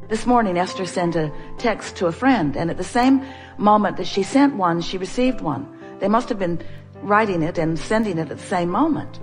This morning, Esther sent a text to a friend, and at the same moment that she sent one, she received one. They must have been writing it and sending it at the same moment.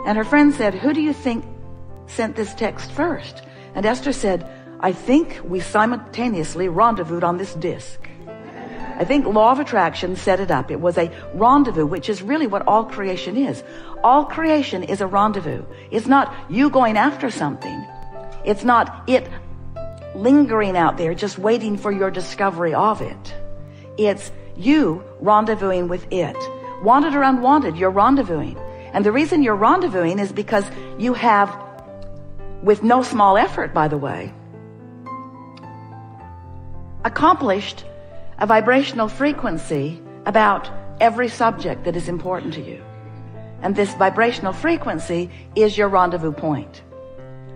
And her friend said, "Who do you think sent this text first?" And Esther said, "I think we simultaneously rendezvoused on this disc." I think law of attraction set it up. It was a rendezvous, which is really what all creation is. All creation is a rendezvous. It's not you going after something. It's not it lingering out there just waiting for your discovery of it. It's you rendezvousing with it. Wanted or unwanted, you're rendezvousing. And the reason you're rendezvousing is because you have, with no small effort, by the way, accomplished a vibrational frequency about every subject that is important to you. And this vibrational frequency is your rendezvous point.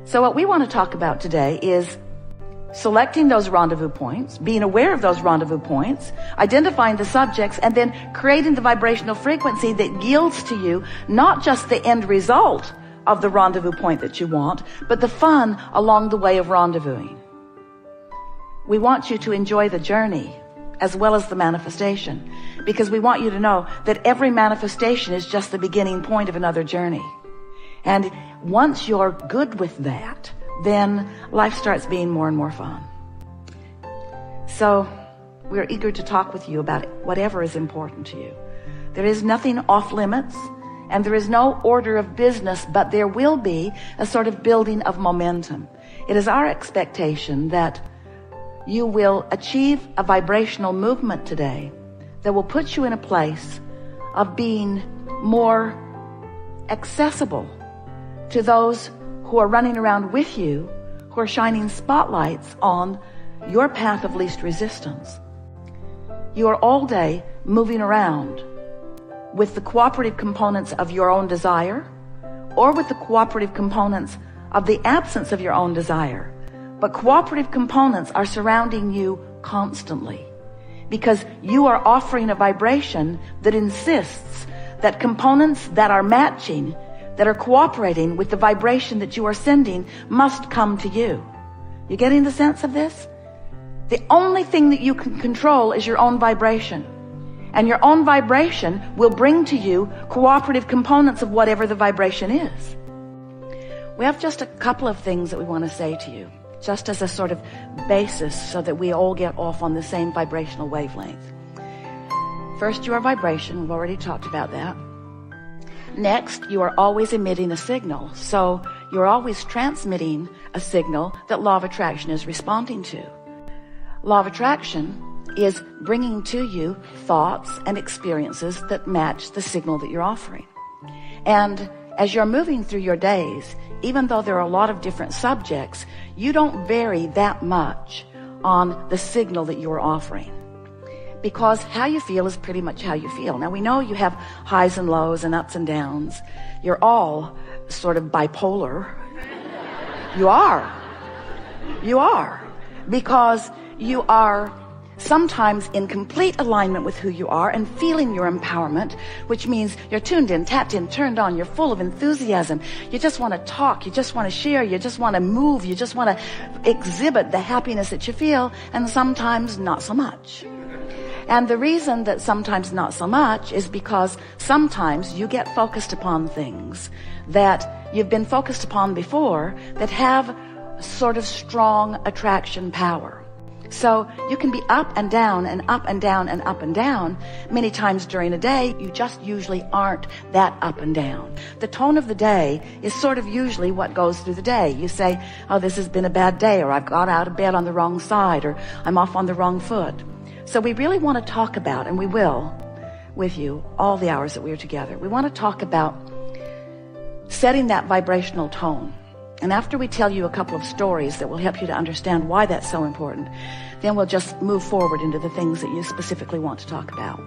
So what we want to talk about today is selecting those rendezvous points, being aware of those rendezvous points, identifying the subjects, and then creating the vibrational frequency that yields to you not just the end result of the rendezvous point that you want, but the fun along the way of rendezvousing. We want you to enjoy the journey as well as the manifestation, because we want you to know that every manifestation is just the beginning point of another journey. And once you're good with that, then life starts being more and more fun. So we're eager to talk with you about whatever is important to you. There is nothing off limits, and there is no order of business, but there will be a sort of building of momentum. It is our expectation that you will achieve a vibrational movement today that will put you in a place of being more accessible to those who are running around with you, who are shining spotlights on your path of least resistance. You are all day moving around with the cooperative components of your own desire, or with the cooperative components of the absence of your own desire. But cooperative components are surrounding you constantly, because you are offering a vibration that insists that components that are matching, that are cooperating with the vibration that you are sending, must come to you. You getting the sense of this? The only thing that you can control is your own vibration. And your own vibration will bring to you cooperative components of whatever the vibration is. We have just a couple of things that we want to say to you, just as a sort of basis so that we all get off on the same vibrational wavelength. First, you are vibration. We've already talked about that. Next, you are always emitting a signal. So you're always transmitting a signal that law of attraction is responding to. Law of attraction is bringing to you thoughts and experiences that match the signal that you're offering. And as you're moving through your days, even though there are a lot of different subjects, you don't vary that much on the signal that you're offering, because how you feel is pretty much how you feel. Now, we know you have highs and lows and ups and downs. You're all sort of bipolar. You are, because you are sometimes in complete alignment with who you are and feeling your empowerment, which means you're tuned in, tapped in, turned on, you're full of enthusiasm. You just want to talk, you just want to share, you just want to move, you just want to exhibit the happiness that you feel, and sometimes not so much. And the reason that sometimes not so much is because sometimes you get focused upon things that you've been focused upon before that have sort of strong attraction power. So you can be up and down and up and down and up and down many times during a day. You just usually aren't that up and down. The tone of the day is sort of usually what goes through the day. You say, oh, this has been a bad day, or I've got out of bed on the wrong side, or I'm off on the wrong foot. So we really want to talk about, and we will with you all the hours that we are together, we want to talk about setting that vibrational tone. And after we tell you a couple of stories that will help you to understand why that's so important, then we'll just move forward into the things that you specifically want to talk about.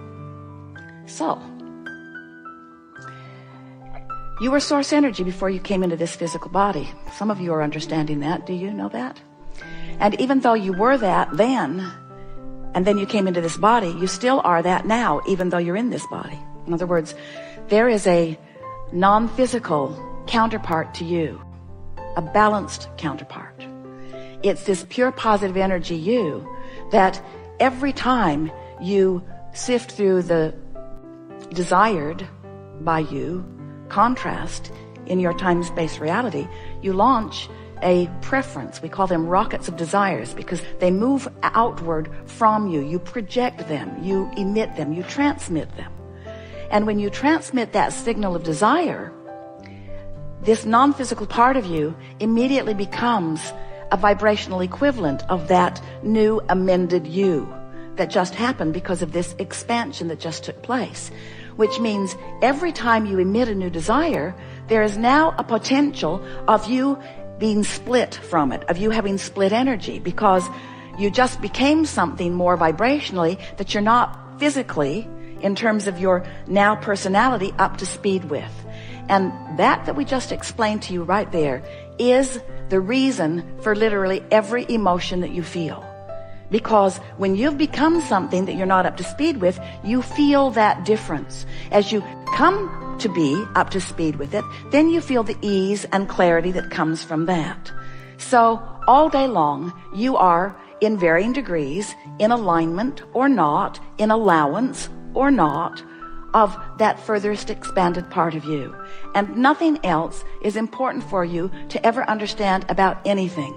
So, you were source energy before you came into this physical body. Some of you are understanding that. Do you know that? And even though you were that then, and then you came into this body, you still are that now, even though you're in this body. In other words, there is a non-physical counterpart to you, a balanced counterpart. It's this pure positive energy you that every time you sift through the desired by you contrast in your time-space reality, you launch a preference. We call them rockets of desires because they move outward from you. You project them, you emit them, you transmit them. And when you transmit that signal of desire, this non-physical part of you immediately becomes a vibrational equivalent of that new amended you that just happened because of this expansion that just took place. Which means every time you emit a new desire, there is now a potential of you being split from it, of you having split energy, because you just became something more vibrationally that you're not physically, in terms of your now personality, up to speed with. And that we just explained to you right there is the reason for literally every emotion that you feel. Because when you've become something that you're not up to speed with, you feel that difference. As you come to be up to speed with it, then you feel the ease and clarity that comes from that. So all day long, you are in varying degrees in alignment or not, in allowance or not, of that furthest expanded part of you. And nothing else is important for you to ever understand about anything.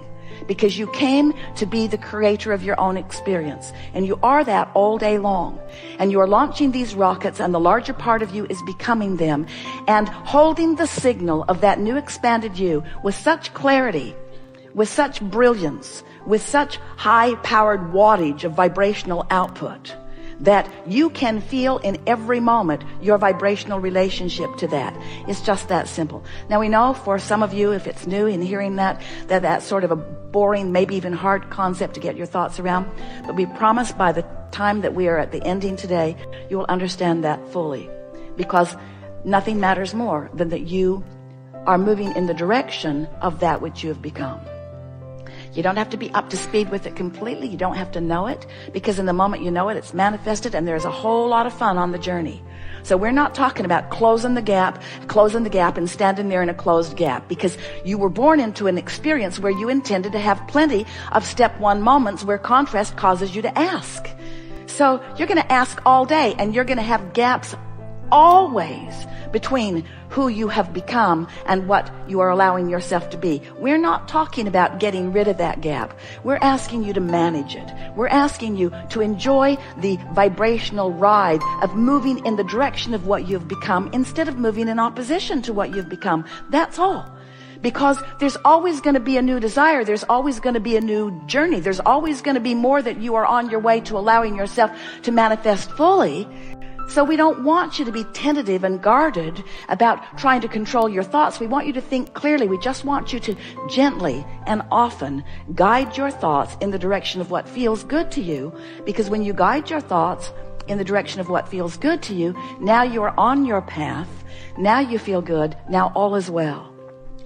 Because you came to be the creator of your own experience, and you are that all day long, and you are launching these rockets, and the larger part of you is becoming them and holding the signal of that new expanded you with such clarity, with such brilliance, with such high powered wattage of vibrational output that you can feel in every moment your vibrational relationship to that. It's just that simple. Now we know for some of you, if it's new in hearing that's sort of a boring, maybe even hard concept to get your thoughts around, but we promise by the time that we are at the ending today, you will understand that fully, because nothing matters more than that you are moving in the direction of that which you have become. You don't have to be up to speed with it completely. You don't have to know it, because in the moment you know it, it's manifested, and there's a whole lot of fun on the journey. So we're not talking about closing the gap and standing there in a closed gap, because you were born into an experience where you intended to have plenty of step one moments where contrast causes you to ask. So you're going to ask all day, and you're going to have gaps always between who you have become and what you are allowing yourself to be. We're not talking about getting rid of that gap. We're asking you to manage it. We're asking you to enjoy the vibrational ride of moving in the direction of what you've become instead of moving in opposition to what you've become. That's all. Because there's always going to be a new desire. There's always going to be a new journey. There's always going to be more that you are on your way to allowing yourself to manifest fully. So we don't want you to be tentative and guarded about trying to control your thoughts. We want you to think clearly. We just want you to gently and often guide your thoughts in the direction of what feels good to you. Because when you guide your thoughts in the direction of what feels good to you, now you are on your path. Now you feel good. Now all is well.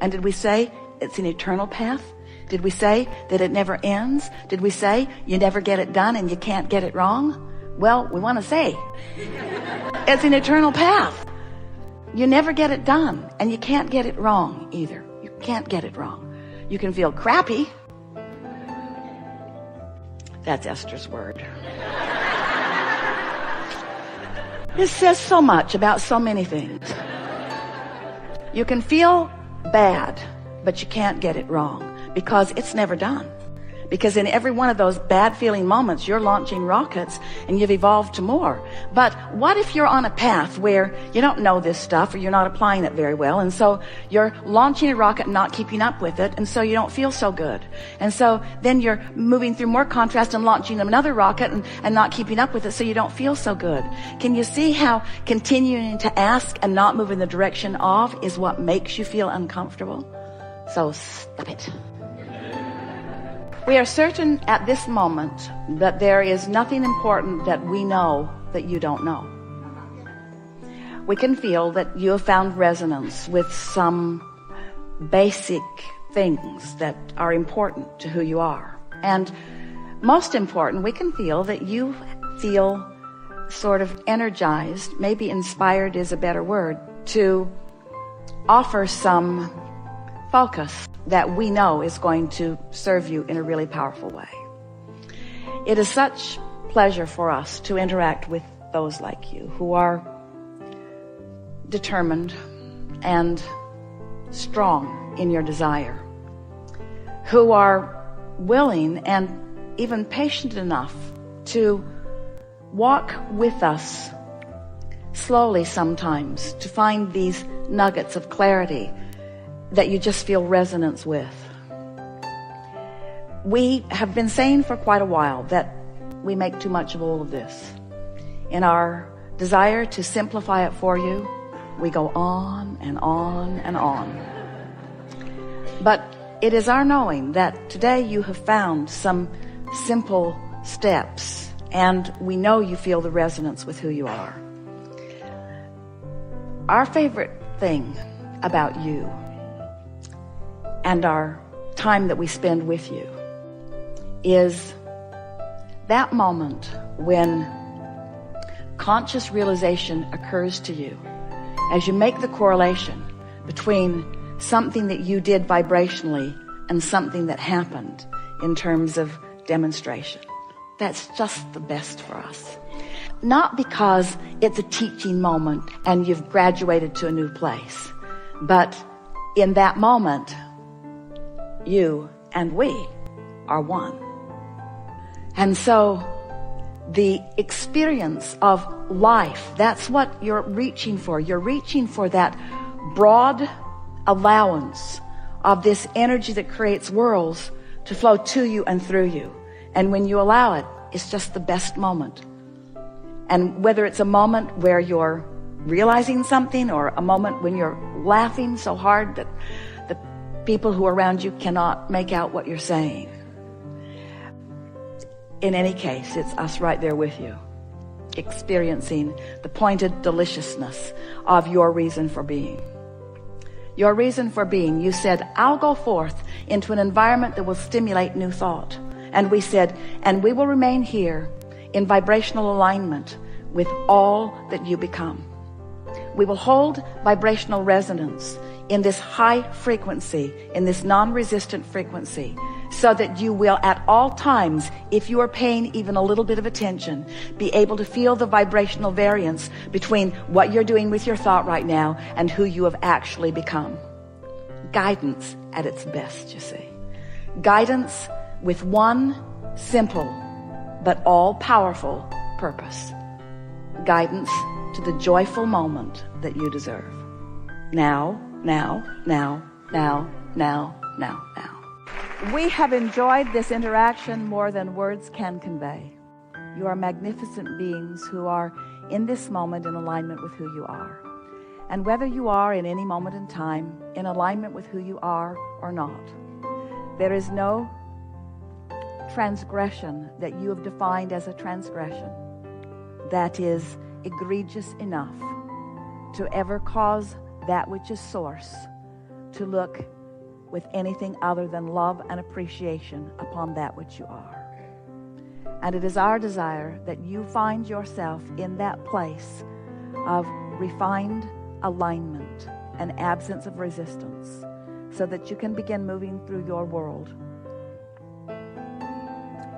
And did we say it's an eternal path? Did we say that it never ends? Did we say you never get it done and you can't get it wrong? Well, we want to say it's an eternal path. You never get it done, and you can't get it wrong either. You can't get it wrong. You can feel crappy. That's Esther's word. This says so much about so many things. You can feel bad, but you can't get it wrong because it's never done. Because in every one of those bad feeling moments, you're launching rockets and you've evolved to more. But what if you're on a path where you don't know this stuff or you're not applying it very well, and so you're launching a rocket and not keeping up with it, and so you don't feel so good. And so then you're moving through more contrast and launching another rocket and not keeping up with it, so you don't feel so good. Can you see how continuing to ask and not move in the direction of is what makes you feel uncomfortable? So stop it. We are certain at this moment that there is nothing important that we know that you don't know. We can feel that you have found resonance with some basic things that are important to who you are. And most important, we can feel that you feel sort of energized, maybe inspired is a better word, to offer some focus that we know is going to serve you in a really powerful way. It is such pleasure for us to interact with those like you who are determined and strong in your desire, who are willing and even patient enough to walk with us slowly sometimes to find these nuggets of clarity that you just feel resonance with. We have been saying for quite a while that we make too much of all of this. In our desire to simplify it for you, we go on and on and on. But it is our knowing that today you have found some simple steps, and we know you feel the resonance with who you are. Our favorite thing about you and our time that we spend with you is that moment when conscious realization occurs to you as you make the correlation between something that you did vibrationally and something that happened in terms of demonstration. That's just the best for us. Not because it's a teaching moment and you've graduated to a new place, but in that moment, you and we are one. And so the experience of life, that's what you're reaching for. You're reaching for that broad allowance of this energy that creates worlds to flow to you and through you. And when you allow it, it's just the best moment. And whether it's a moment where you're realizing something or a moment when you're laughing so hard that the people who are around you cannot make out what you're saying. In any case, it's us right there with you, experiencing the pointed deliciousness of your reason for being. Your reason for being, you said, I'll go forth into an environment that will stimulate new thought. And we said, and we will remain here in vibrational alignment with all that you become. We will hold vibrational resonance in this high frequency, in this non-resistant frequency, so that you will at all times, if you are paying even a little bit of attention, be able to feel the vibrational variance between what you're doing with your thought right now and who you have actually become. Guidance at its best, you see. Guidance with one simple but all-powerful purpose. Guidance to the joyful moment that you deserve. Now, now, now, now, now, now, now. We have enjoyed this interaction more than words can convey. You are magnificent beings who are in this moment in alignment with who you are. And whether you are in any moment in time in alignment with who you are or not, there is no transgression that you have defined as a transgression that is egregious enough to ever cause that which is source to look with anything other than love and appreciation upon that which you are. And it is our desire that you find yourself in that place of refined alignment and absence of resistance, so that you can begin moving through your world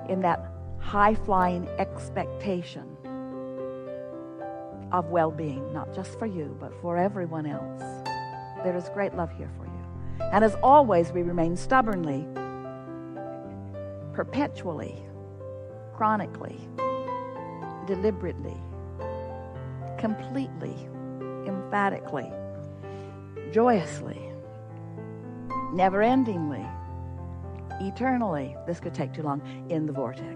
in that high-flying expectation of well-being, not just for you, but for everyone else. There is great love here for you. And as always, we remain stubbornly, perpetually, chronically, deliberately, completely, emphatically, joyously, never-endingly, eternally, this could take too long, in the vortex.